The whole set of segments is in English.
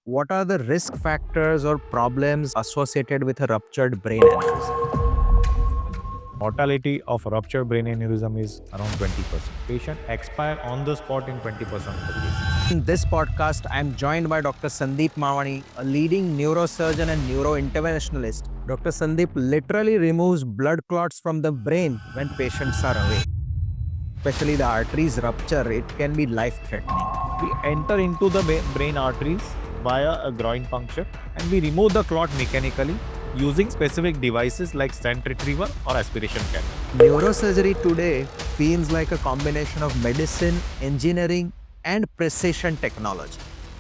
What are the risk factors or problems associated with a ruptured brain aneurysm? Mortality of ruptured brain aneurysm is around 20%. Patient expire on the spot in 20% of the cases. In this podcast, I am joined by Dr. Sandip Mavani, a leading neurosurgeon and neurointerventionalist. Dr. Sandip literally removes blood clots from the brain when patients are awake. Especially the arteries rupture, it can be life-threatening. We enter into the brain arteries via a groin puncture and we remove the clot mechanically using specific devices like stent retriever or aspiration can. Neurosurgery today feels like a combination of medicine, engineering, and precision technology.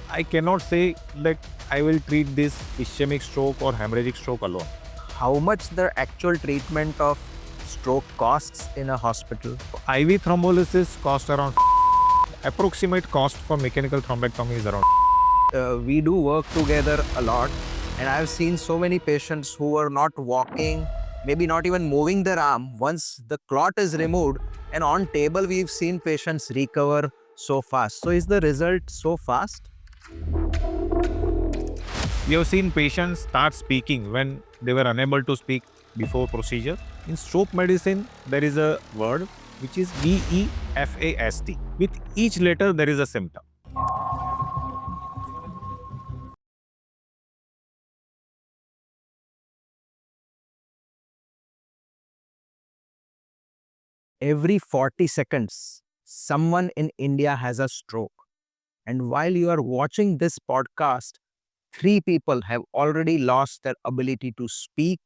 I cannot say that I will treat this ischemic stroke or hemorrhagic stroke alone. How much the actual treatment of stroke costs in a hospital? IV thrombolysis cost around approximate cost for mechanical thrombectomy is around. We do work together a lot, and I've seen so many patients who are not walking, maybe not even moving their arm. Once the clot is removed and on table, we've seen patients recover so fast. So is the result so fast? We have seen patients start speaking when they were unable to speak before procedure. In stroke medicine, there is a word which is VEFAST. With each letter, there is a symptom. Every 40 seconds, someone in India has a stroke. And while you are watching this podcast, 3 people have already lost their ability to speak,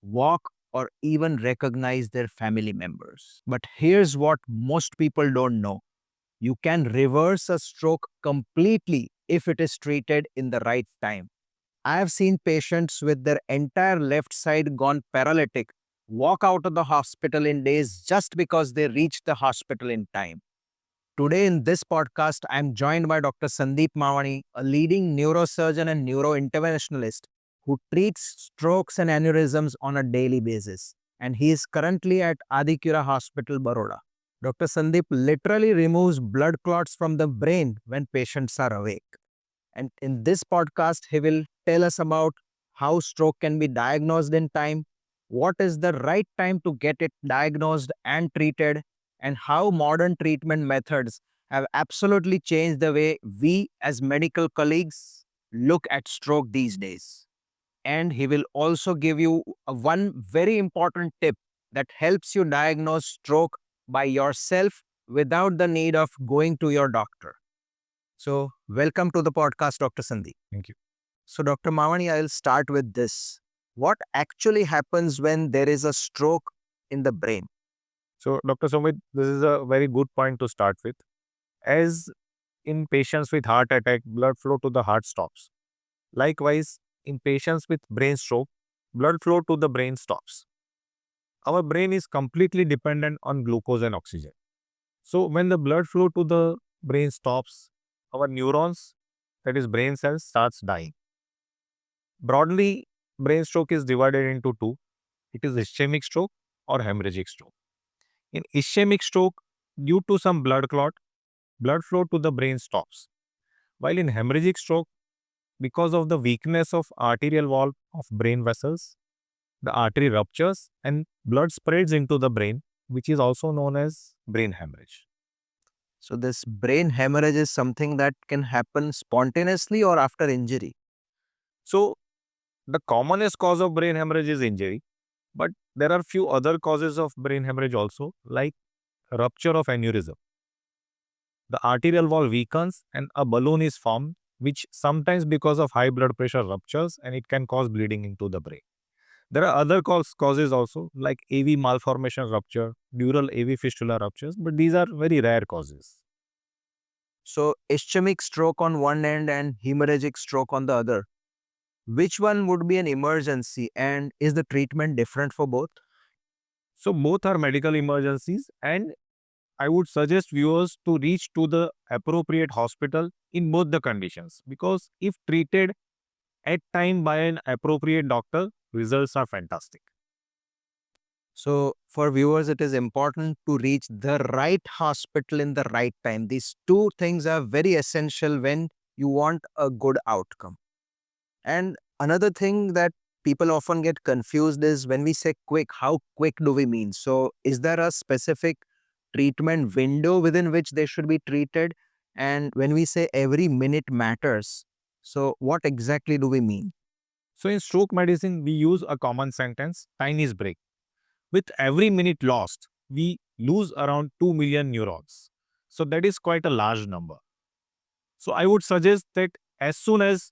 walk, or even recognize their family members. But here's what most people don't know. You can reverse a stroke completely if it is treated in the right time. I have seen patients with their entire left side gone paralytic walk out of the hospital in days just because they reached the hospital in time. Today in this podcast, I am joined by Dr. Sandip Mavani, a leading neurosurgeon and neurointerventionalist who treats strokes and aneurysms on a daily basis. And he is currently at Adikura Hospital, Baroda. Dr. Sandip literally removes blood clots from the brain when patients are awake. And in this podcast, he will tell us about how stroke can be diagnosed in time, what is the right time to get it diagnosed and treated, and how modern treatment methods have absolutely changed the way we as medical colleagues look at stroke these days. And he will also give you one very important tip that helps you diagnose stroke by yourself without the need of going to your doctor. So, welcome to the podcast, Dr. Sandeep. Thank you. So, Dr. Mavani, I'll start with this. What actually happens when there is a stroke in the brain? So, Dr. Sumit, this is a very good point to start with. As in patients with heart attack, blood flow to the heart stops. Likewise, in patients with brain stroke, blood flow to the brain stops. Our brain is completely dependent on glucose and oxygen. So, when the blood flow to the brain stops, our neurons, that is brain cells, starts dying. Broadly, brain stroke is divided into two. It is ischemic stroke or hemorrhagic stroke. In ischemic stroke, due to some blood clot, blood flow to the brain stops. While in hemorrhagic stroke, because of the weakness of arterial wall of brain vessels, the artery ruptures and blood spreads into the brain, which is also known as brain hemorrhage. So, this brain hemorrhage is something that can happen spontaneously or after injury. So, the commonest cause of brain hemorrhage is injury, but there are few other causes of brain hemorrhage also, like rupture of aneurysm. The arterial wall weakens and a balloon is formed, which sometimes because of high blood pressure ruptures and it can cause bleeding into the brain. There are other causes also like AV malformation rupture, dural AV fistula ruptures, but these are very rare causes. So, ischemic stroke on one end and hemorrhagic stroke on the other. Which one would be an emergency, and is the treatment different for both? So both are medical emergencies, and I would suggest viewers to reach to the appropriate hospital in both the conditions, because if treated at time by an appropriate doctor, results are fantastic. So, for viewers, it is important to reach the right hospital in the right time. These two things are very essential when you want a good outcome. And another thing that people often get confused is when we say quick, how quick do we mean? So, is there a specific treatment window within which they should be treated? And when we say every minute matters, so what exactly do we mean? So in stroke medicine, we use a common sentence, time is break. With every minute lost, we lose around 2 million neurons. So that is quite a large number. So I would suggest that as soon as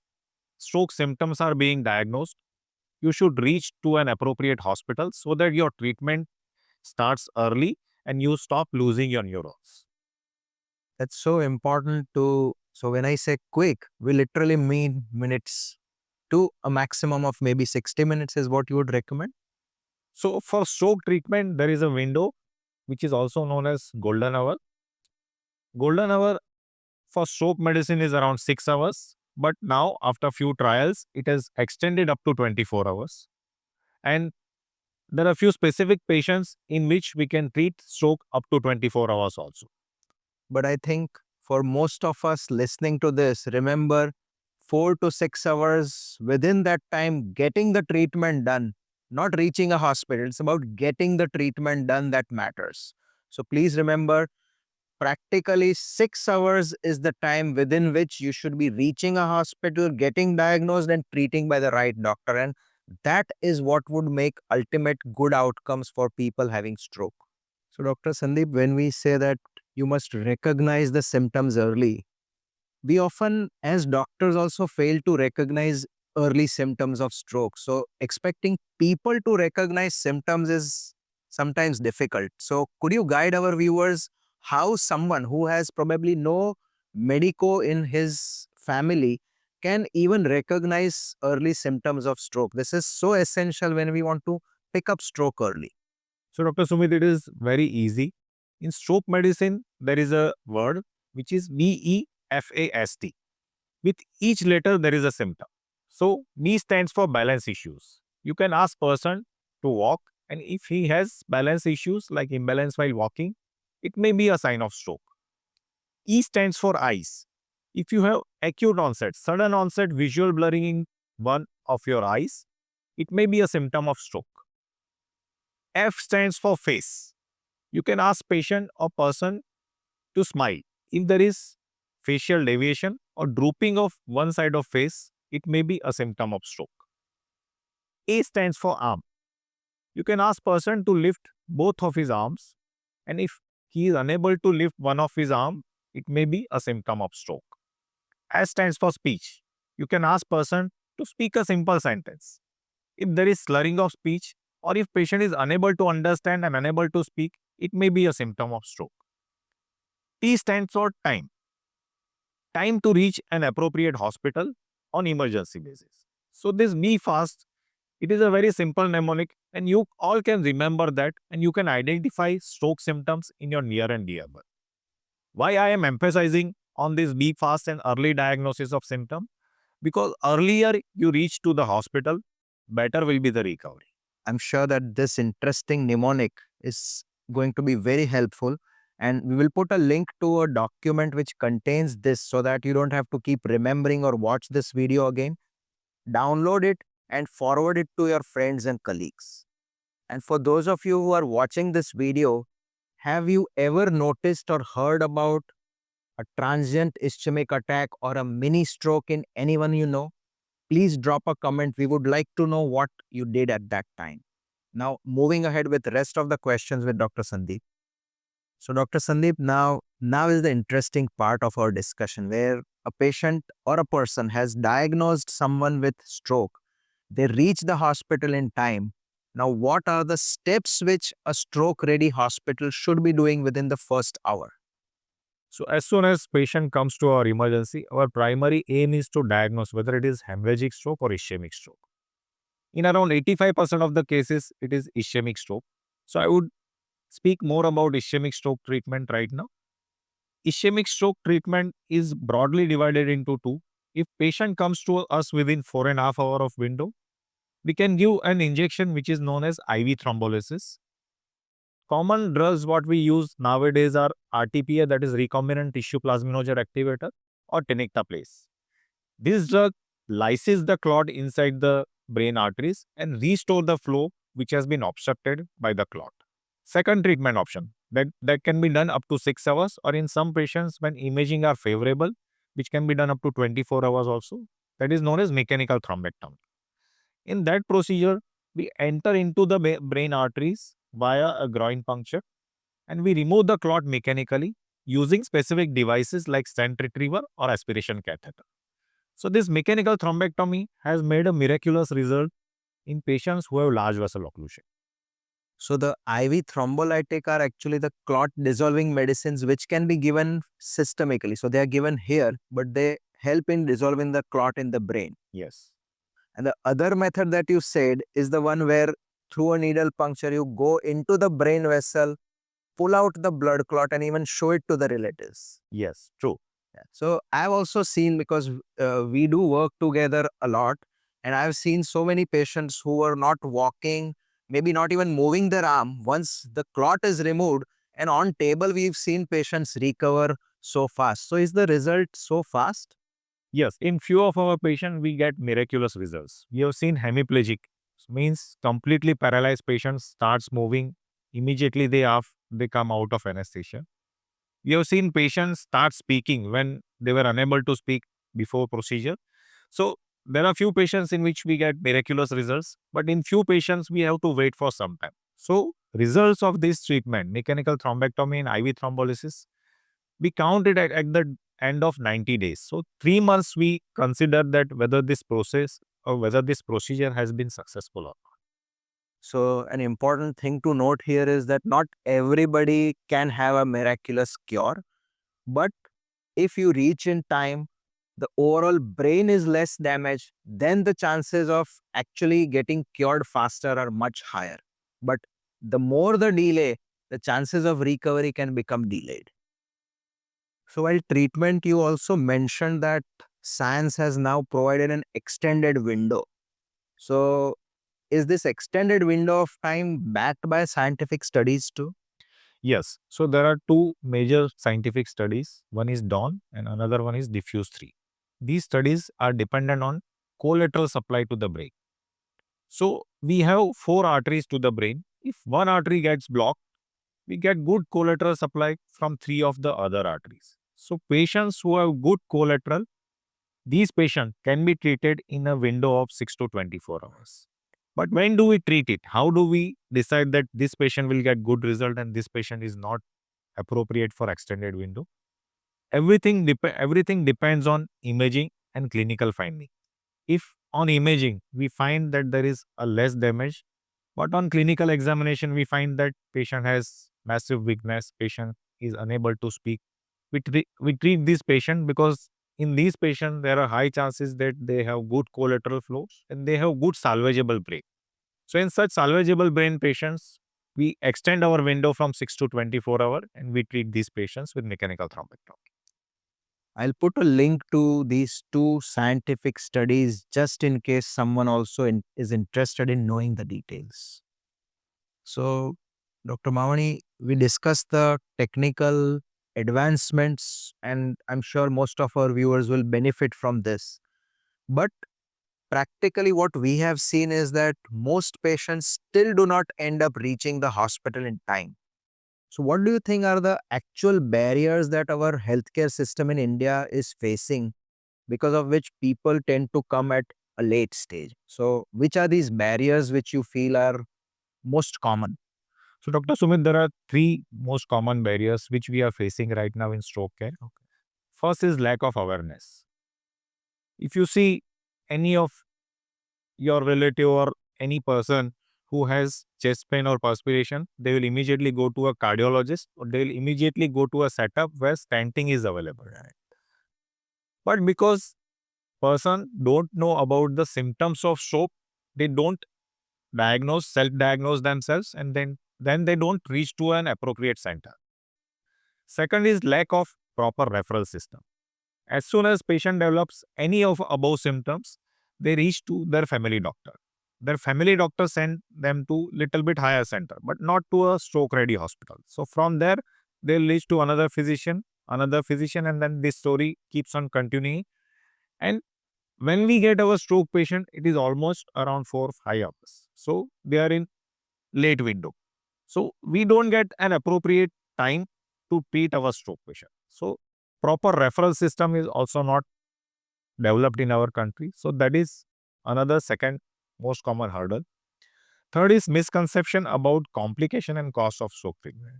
stroke symptoms are being diagnosed, you should reach to an appropriate hospital so that your treatment starts early and you stop losing your neurons. That's so important to. So, when I say quick, we literally mean minutes to a maximum of maybe 60 minutes, is what you would recommend. So for stroke treatment, there is a window which is also known as golden hour. Golden hour for stroke medicine is around 6 hours, but now after few trials, it has extended up to 24 hours. And there are few specific patients in which we can treat stroke up to 24 hours also. But I think for most of us listening to this, remember 4 to 6 hours within that time, getting the treatment done, not reaching a hospital. It's about getting the treatment done that matters. So please remember, practically 6 hours is the time within which you should be reaching a hospital, getting diagnosed, and treating by the right doctor. And that is what would make ultimate good outcomes for people having stroke. So, Dr. Sandeep, when we say that you must recognize the symptoms early, we often, as doctors, also fail to recognize early symptoms of stroke. So, expecting people to recognize symptoms is sometimes difficult. So, could you guide our viewers how someone who has probably no medico in his family can even recognize early symptoms of stroke? This is so essential when we want to pick up stroke early. So, Dr. Sumit, it is very easy. In stroke medicine, there is a word which is VEFAST. With each letter, there is a symptom. So, B stands for balance issues. You can ask person to walk, and if he has balance issues like imbalance while walking, it may be a sign of stroke. E stands for eyes. If you have acute onset, sudden onset visual blurring in one of your eyes, it may be a symptom of stroke. F stands for face. You can ask patient or person to smile. If there is facial deviation or drooping of one side of face, it may be a symptom of stroke. A stands for arm. You can ask person to lift both of his arms, and if he is unable to lift one of his arm, it may be a symptom of stroke. S stands for speech. You can ask person to speak a simple sentence. If there is slurring of speech or if patient is unable to understand and unable to speak, it may be a symptom of stroke. T stands for time. Time to reach an appropriate hospital on emergency basis. So this be fast, it is a very simple mnemonic and you all can remember that and you can identify stroke symptoms in your near and dear one. Why I am emphasizing on this be fast and early diagnosis of symptom? Because earlier you reach to the hospital, better will be the recovery. I'm sure that this interesting mnemonic is going to be very helpful. And we will put a link to a document which contains this so that you don't have to keep remembering or watch this video again. Download it and forward it to your friends and colleagues. And for those of you who are watching this video, have you ever noticed or heard about a transient ischemic attack or a mini stroke in anyone you know? Please drop a comment. We would like to know what you did at that time. Now, moving ahead with the rest of the questions with Dr. Sandeep. So, Dr. Sandeep, now is the interesting part of our discussion where a patient or a person has diagnosed someone with stroke. They reach the hospital in time. Now, what are the steps which a stroke-ready hospital should be doing within the first hour? So as soon as patient comes to our emergency, our primary aim is to diagnose whether it is hemorrhagic stroke or ischemic stroke. In around 85% of the cases, it is ischemic stroke. So I would speak more about ischemic stroke treatment right now. Ischemic stroke treatment is broadly divided into two. If patient comes to us within 4.5 hours of window, we can give an injection which is known as IV thrombolysis. Common drugs what we use nowadays are RTPA, that is recombinant tissue plasminogen activator, or tenecteplase. This drug lyses the clot inside the brain arteries and restore the flow which has been obstructed by the clot. Second treatment option that can be done up to 6 hours, or in some patients when imaging are favorable, which can be done up to 24 hours also. That is known as mechanical thrombectomy. In that procedure, we enter into the brain arteries via a groin puncture and we remove the clot mechanically using specific devices like stent retriever or aspiration catheter. So this mechanical thrombectomy has made a miraculous result in patients who have large vessel occlusion. So the IV thrombolytic are actually the clot dissolving medicines which can be given systemically. So they are given here, but they help in dissolving the clot in the brain. Yes. And the other method that you said is the one where through a needle puncture, you go into the brain vessel, pull out the blood clot and even show it to the relatives. Yes, true. Yeah. So I've also seen, because we do work together a lot, and I've seen so many patients who are not walking, maybe not even moving their arm. Once the clot is removed and on table, we've seen patients recover so fast. So is the result so fast? Yes, in few of our patients, we get miraculous results. We have seen hemiplegic, means completely paralyzed patients starts moving immediately they come out of anesthesia. We have seen patients start speaking when they were unable to speak before procedure. So there are few patients in which we get miraculous results, but in few patients we have to wait for some time. So results of this treatment, mechanical thrombectomy and IV thrombolysis, we count it at the end of 90 days. So 3 months we consider that whether this process or whether this procedure has been successful or not. So an important thing to note here is that not everybody can have a miraculous cure, but if you reach in time, the overall brain is less damaged, then the chances of actually getting cured faster are much higher. But the more the delay, the chances of recovery can become delayed. So while treatment, you also mentioned that science has now provided an extended window. So is this extended window of time backed by scientific studies too? Yes. So there are two major scientific studies. One is DAWN and another one is Diffuse 3. These studies are dependent on collateral supply to the brain. So we have four arteries to the brain. If one artery gets blocked, we get good collateral supply from three of the other arteries. So patients who have good collateral, these patients can be treated in a window of 6 to 24 hours. But when do we treat it? How do we decide that this patient will get good result and this patient is not appropriate for extended window? Everything depends on imaging and clinical finding. If on imaging we find that there is a less damage, but on clinical examination we find that patient has massive weakness, patient is unable to speak, we treat this patient because in these patients there are high chances that they have good collateral flow and they have good salvageable brain. So in such salvageable brain patients, we extend our window from 6 to 24 hours and we treat these patients with mechanical thrombectomy. I'll put a link to these two scientific studies just in case someone also is interested in knowing the details. So, Dr. Mavani, we discussed the technical advancements, and I'm sure most of our viewers will benefit from this. But practically, what we have seen is that most patients still do not end up reaching the hospital in time. So, what do you think are the actual barriers that our healthcare system in India is facing, because of which people tend to come at a late stage? So, which are these barriers which you feel are most common? So Dr. Sumit, there are three most common barriers which we are facing right now in stroke care. First is lack of awareness. If you see any of your relative or any person who has chest pain or perspiration, they will immediately go to a cardiologist or they will immediately go to a setup where stenting is available. Right? But because person don't know about the symptoms of stroke, they don't self-diagnose themselves, and then they don't reach to an appropriate center. Second is lack of proper referral system. As soon as patient develops any of above symptoms, they reach to their family doctor. Their family doctor send them to little bit higher center, but not to a stroke ready hospital. So from there, they'll reach to another physician, and then this story keeps on continuing. And when we get our stroke patient, it is almost around 4 or 5 hours. So they are in late window. So we don't get an appropriate time to treat our stroke patient. So proper referral system is also not developed in our country. So that is another second most common hurdle. Third is misconception about complication and cost of stroke treatment.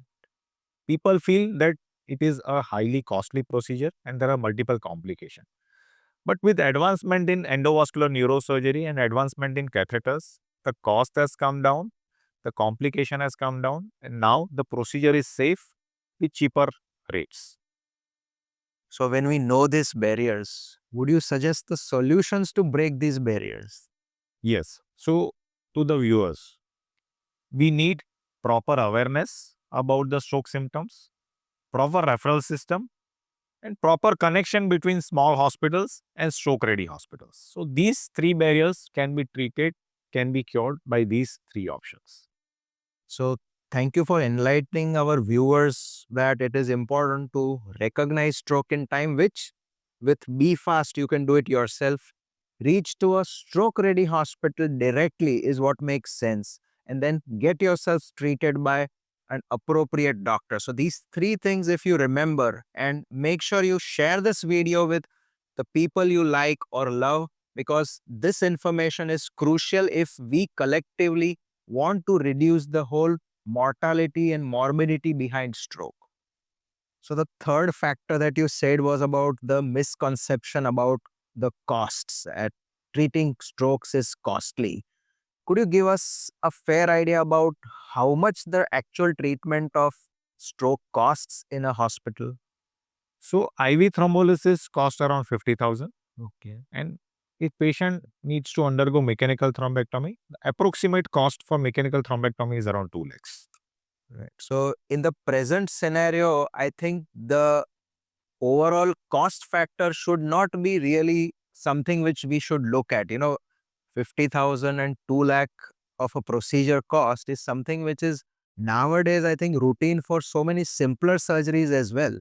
People feel that it is a highly costly procedure and there are multiple complications. But with advancement in endovascular neurosurgery and advancement in catheters, the cost has come down, the complication has come down, and now the procedure is safe with cheaper rates. So, when we know these barriers, would you suggest the solutions to break these barriers? Yes. So, to the viewers, we need proper awareness about the stroke symptoms, proper referral system, and proper connection between small hospitals and stroke ready hospitals. So, these three barriers can be treated, can be cured by these three options. So, thank you for enlightening our viewers that it is important to recognize stroke in time, which with Be Fast you can do it yourself. Reach to a stroke ready hospital directly is what makes sense, and then get yourself treated by an appropriate doctor. So, these three things, if you remember, and make sure you share this video with the people you like or love, because this information is crucial if we collectively want to reduce the whole mortality and morbidity behind stroke. So, the third factor that you said was about the misconception about the costs. At treating strokes is costly. Could you give us a fair idea about how much the actual treatment of stroke costs in a hospital? So, IV thrombolysis costs around 50,000, Okay. and if patient needs to undergo mechanical thrombectomy, the approximate cost for mechanical thrombectomy is around 2 lakhs. Right. So, in the present scenario, I think the overall cost factor should not be really something which we should look at. 50,000 and 2 lakh of a procedure cost is something which is nowadays, I think, routine for so many simpler surgeries as well.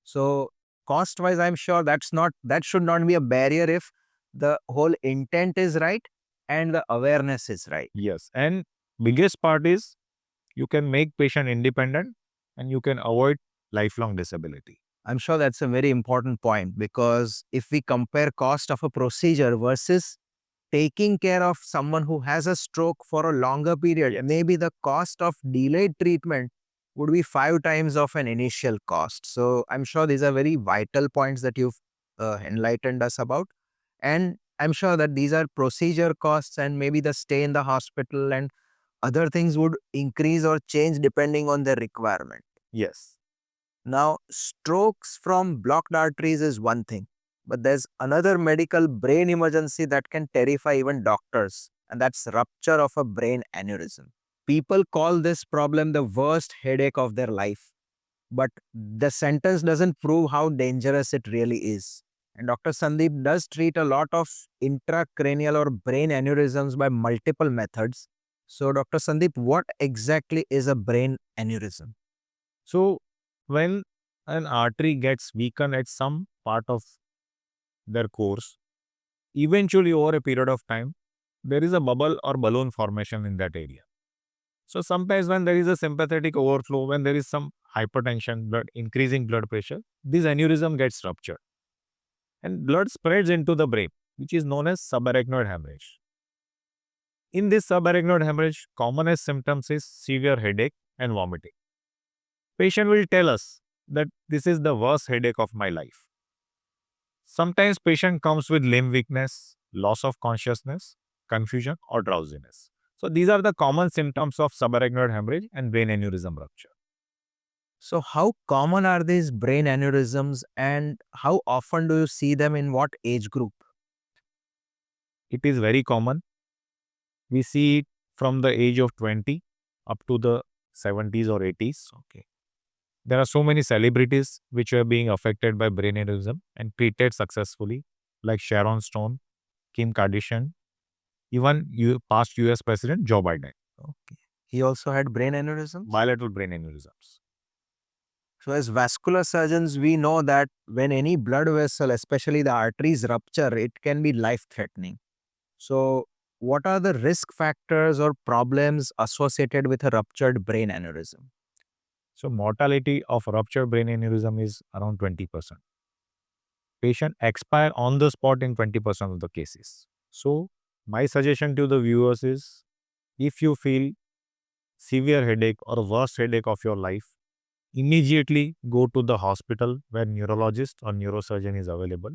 So, cost wise, I'm sure that should not be a barrier if the whole intent is right and the awareness is right. Yes, and biggest part is you can make patient independent and you can avoid lifelong disability. I'm sure that's a very important point, because if we compare cost of a procedure versus taking care of someone who has a stroke for a longer period, Yes. maybe the cost of delayed treatment would be 5 times of an initial cost. So I'm sure these are very vital points that you've enlightened us about. And I'm sure that these are procedure costs, and maybe the stay in the hospital and other things would increase or change depending on their requirement. Yes. Now, strokes from blocked arteries is one thing, but there's another medical brain emergency that can terrify even doctors, and that's rupture of a brain aneurysm. People call this problem the worst headache of their life, but the sentence doesn't prove how dangerous it really is. And Dr. Sandip does treat a lot of intracranial or brain aneurysms by multiple methods. So, Dr. Sandip, what exactly is a brain aneurysm? So, when an artery gets weakened at some part of their course, eventually over a period of time, there is a bubble or balloon formation in that area. So, sometimes when there is a sympathetic overflow, when there is some hypertension, increasing blood pressure, this aneurysm gets ruptured and blood spreads into the brain, which is known as subarachnoid hemorrhage. In this subarachnoid hemorrhage, commonest symptoms is severe headache and vomiting. Patient will tell us that this is the worst headache of my life. Sometimes patient comes with limb weakness, loss of consciousness, confusion or drowsiness. So these are the common symptoms of subarachnoid hemorrhage and brain aneurysm rupture. So, how common are these brain aneurysms, and how often do you see them in what age group? It is very common. We see it from the age of 20 up to the 70s or 80s. Okay. There are so many celebrities which are being affected by brain aneurysm and treated successfully, like Sharon Stone, Kim Kardashian, even past US President Joe Biden. Okay. He also had brain aneurysms? Bilateral brain aneurysms. So, as vascular surgeons, we know that when any blood vessel, especially the arteries, rupture, it can be life threatening. So, what are the risk factors or problems associated with a ruptured brain aneurysm? So mortality of ruptured brain aneurysm is around 20%. Patient expire on the spot in 20% of the cases. So my suggestion to the viewers is, if you feel severe headache or worst headache of your life, immediately go to the hospital where neurologist or neurosurgeon is available.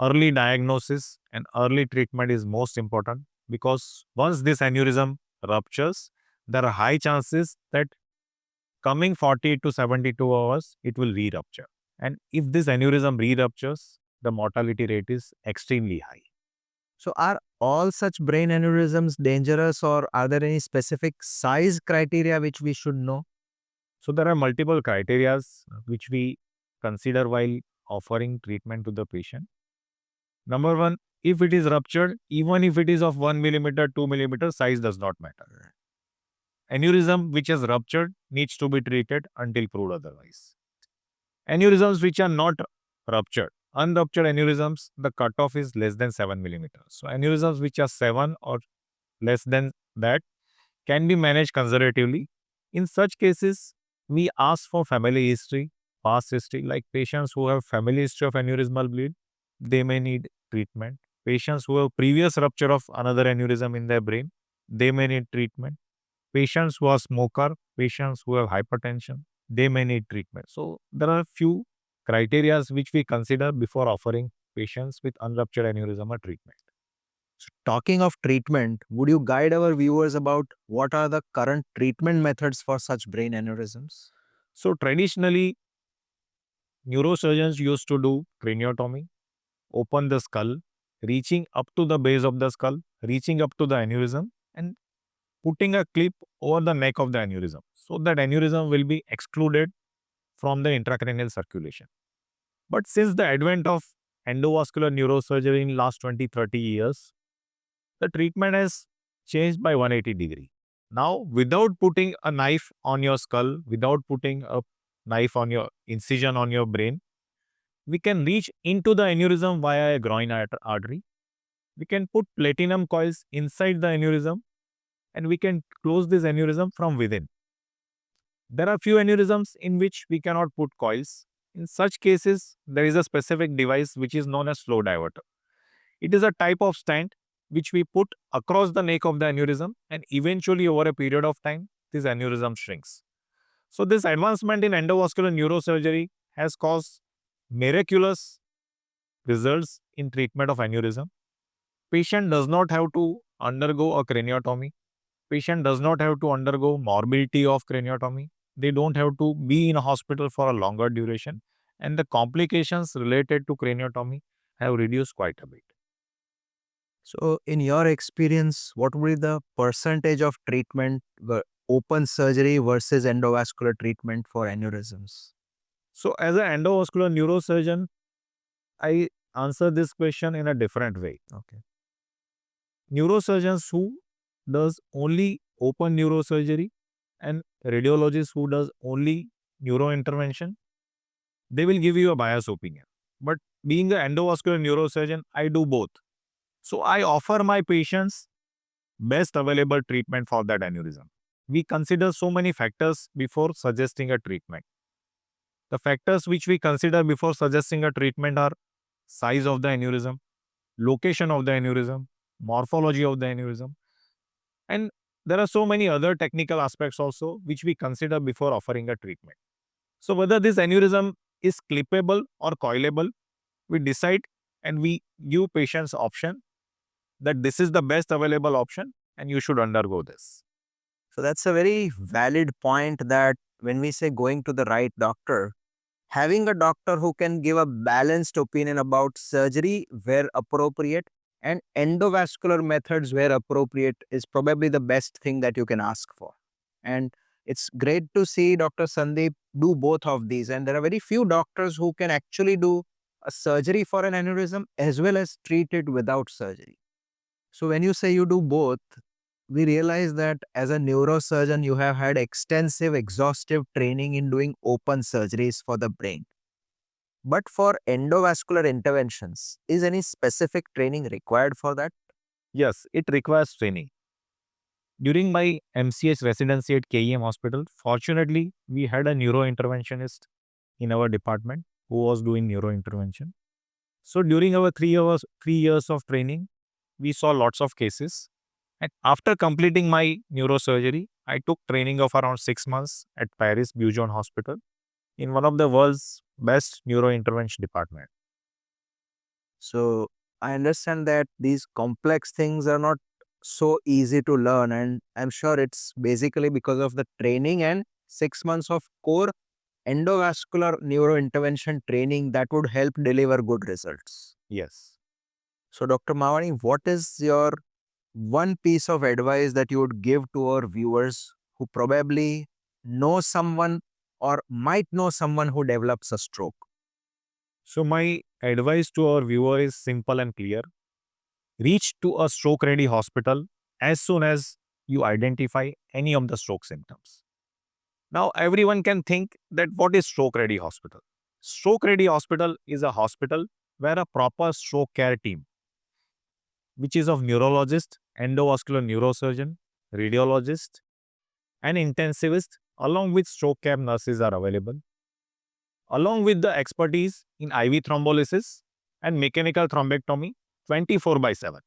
Early diagnosis and early treatment is most important, because once this aneurysm ruptures, there are high chances that coming 40 to 72 hours, it will re-rupture. And if this aneurysm re-ruptures, the mortality rate is extremely high. So, are all such brain aneurysms dangerous, or are there any specific size criteria which we should know? So there are multiple criteria which we consider while offering treatment to the patient. Number one, if it is ruptured, even if it is of 1 millimeter, 2 millimeter, size does not matter. Aneurysm which has ruptured needs to be treated until proved otherwise. Aneurysms which are not ruptured, unruptured aneurysms, the cutoff is less than 7 millimeters. So aneurysms which are 7 or less than that can be managed conservatively. In such cases, we ask for family history, past history, like patients who have family history of aneurysmal bleed, they may need treatment. Patients who have previous rupture of another aneurysm in their brain, they may need treatment. Patients who are smoker, patients who have hypertension, they may need treatment. So there are few criteria which we consider before offering patients with unruptured aneurysm a treatment. So, talking of treatment, would you guide our viewers about what are the current treatment methods for such brain aneurysms? So traditionally, neurosurgeons used to do craniotomy, open the skull, reaching up to the base of the skull, reaching up to the aneurysm, and putting a clip over the neck of the aneurysm, so that aneurysm will be excluded from the intracranial circulation. But since the advent of endovascular neurosurgery in last 20-30 years, the treatment has changed by 180 degree. Now, without putting a knife on your skull, without putting a knife on your incision on your brain, we can reach into the aneurysm via a groin artery. We can put platinum coils inside the aneurysm, and we can close this aneurysm from within. There are few aneurysms in which we cannot put coils. In such cases, there is a specific device which is known as flow diverter. It is a type of stent which we put across the neck of the aneurysm, and eventually over a period of time, this aneurysm shrinks. So this advancement in endovascular neurosurgery has caused miraculous results in treatment of aneurysm. Patient does not have to undergo a craniotomy. Patient does not have to undergo morbidity of craniotomy. They don't have to be in a hospital for a longer duration, and the complications related to craniotomy have reduced quite a bit. So, in your experience, what would be the percentage of treatment, open surgery versus endovascular treatment for aneurysms? So as an endovascular neurosurgeon, I answer this question in a different way. Okay. Neurosurgeons who does only open neurosurgery and radiologists who does only neurointervention, they will give you a biased opinion. But being an endovascular neurosurgeon, I do both. So I offer my patients best available treatment for that aneurysm. We consider so many factors before suggesting a treatment. The factors which we consider before suggesting a treatment are size of the aneurysm, location of the aneurysm, morphology of the aneurysm, and there are so many other technical aspects also which we consider before offering a treatment. So whether this aneurysm is clippable or coilable, we decide, and we give patients option that this is the best available option and you should undergo this. So, that's a very valid point that when we say going to the right doctor, having a doctor who can give a balanced opinion about surgery where appropriate and endovascular methods where appropriate is probably the best thing that you can ask for. And it's great to see Dr. Sandip do both of these. And there are very few doctors who can actually do a surgery for an aneurysm as well as treat it without surgery. So when you say you do both, we realize that as a neurosurgeon, you have had extensive, exhaustive training in doing open surgeries for the brain. But for endovascular interventions, is any specific training required for that? Yes, it requires training. During my MCH residency at KEM Hospital, fortunately, we had a neurointerventionist in our department who was doing neurointervention. So during our 3 years of training, we saw lots of cases. And after completing my neurosurgery, I took training of around 6 months at Paris Bujon Hospital in one of the world's best neurointervention department. So I understand that these complex things are not so easy to learn, and I'm sure it's basically because of the training and 6 months of core endovascular neurointervention training that would help deliver good results. Yes. So, Dr. Mavani, what is your one piece of advice that you would give to our viewers who probably know someone or might know someone who develops a stroke? So my advice to our viewer is simple and clear. Reach to a stroke ready hospital as soon as you identify any of the stroke symptoms. Now everyone can think that what is stroke ready hospital? Stroke ready hospital is a hospital where a proper stroke care team, which is of neurologist, endovascular neurosurgeon, radiologist, and intensivist, along with stroke care nurses are available, along with the expertise in IV thrombolysis and mechanical thrombectomy 24 by 7.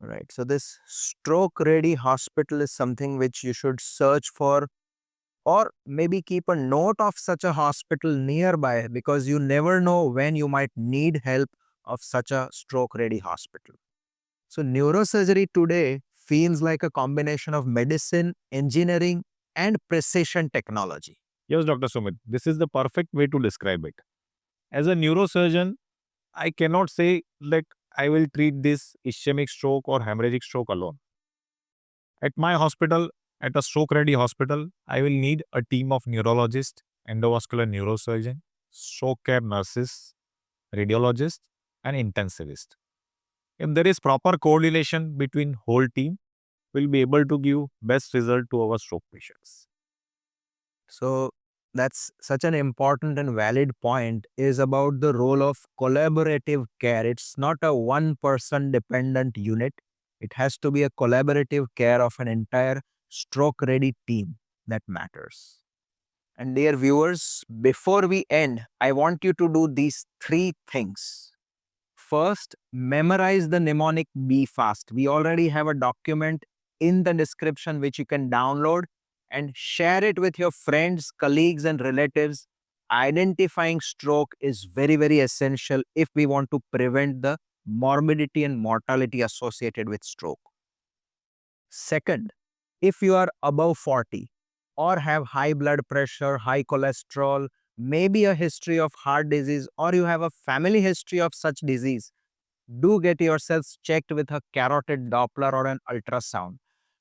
Right. So, this stroke ready hospital is something which you should search for, or maybe keep a note of such a hospital nearby, because you never know when you might need help of such a stroke ready hospital. So, neurosurgery today feels like a combination of medicine, engineering, and precision technology. Yes, Dr. Sumit, this is the perfect way to describe it. As a neurosurgeon, I cannot say like I will treat this ischemic stroke or hemorrhagic stroke alone. At my hospital, at a stroke ready hospital, I will need a team of neurologists, endovascular neurosurgeon, stroke care nurses, radiologists, and intensivists. If there is proper coordination between whole team, we'll be able to give best result to our stroke patients. So, that's such an important and valid point is about the role of collaborative care. It's not a one person dependent unit. It has to be a collaborative care of an entire stroke ready team that matters. And dear viewers, before we end, I want you to do these three things. First, memorize the mnemonic Be Fast. We already have a document in the description which you can download and share it with your friends, colleagues, and relatives. Identifying stroke is very, very essential if we want to prevent the morbidity and mortality associated with stroke. Second, if you are above 40 or have high blood pressure, high cholesterol, maybe a history of heart disease, or you have a family history of such disease, do get yourselves checked with a carotid Doppler or an ultrasound.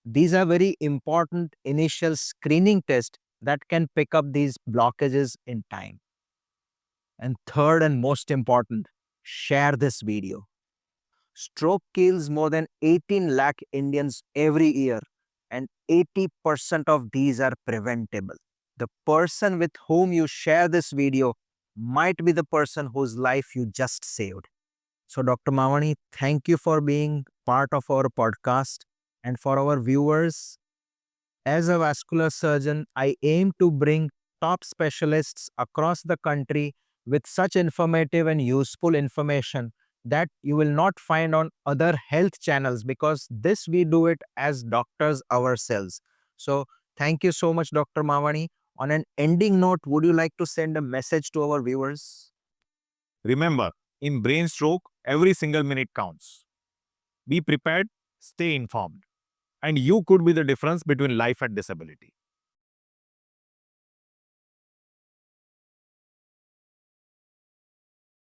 These are very important initial screening tests that can pick up these blockages in time. And third and most important, share this video. Stroke kills more than 18 lakh Indians every year, and 80% of these are preventable. The person with whom you share this video might be the person whose life you just saved. So, Dr. Mavani, thank you for being part of our podcast. And for our viewers, as a vascular surgeon, I aim to bring top specialists across the country with such informative and useful information that you will not find on other health channels, because this we do it as doctors ourselves. So, thank you so much, Dr. Mavani. On an ending note, would you like to send a message to our viewers? Remember, in brain stroke, every single minute counts. Be prepared, stay informed, and you could be the difference between life and disability.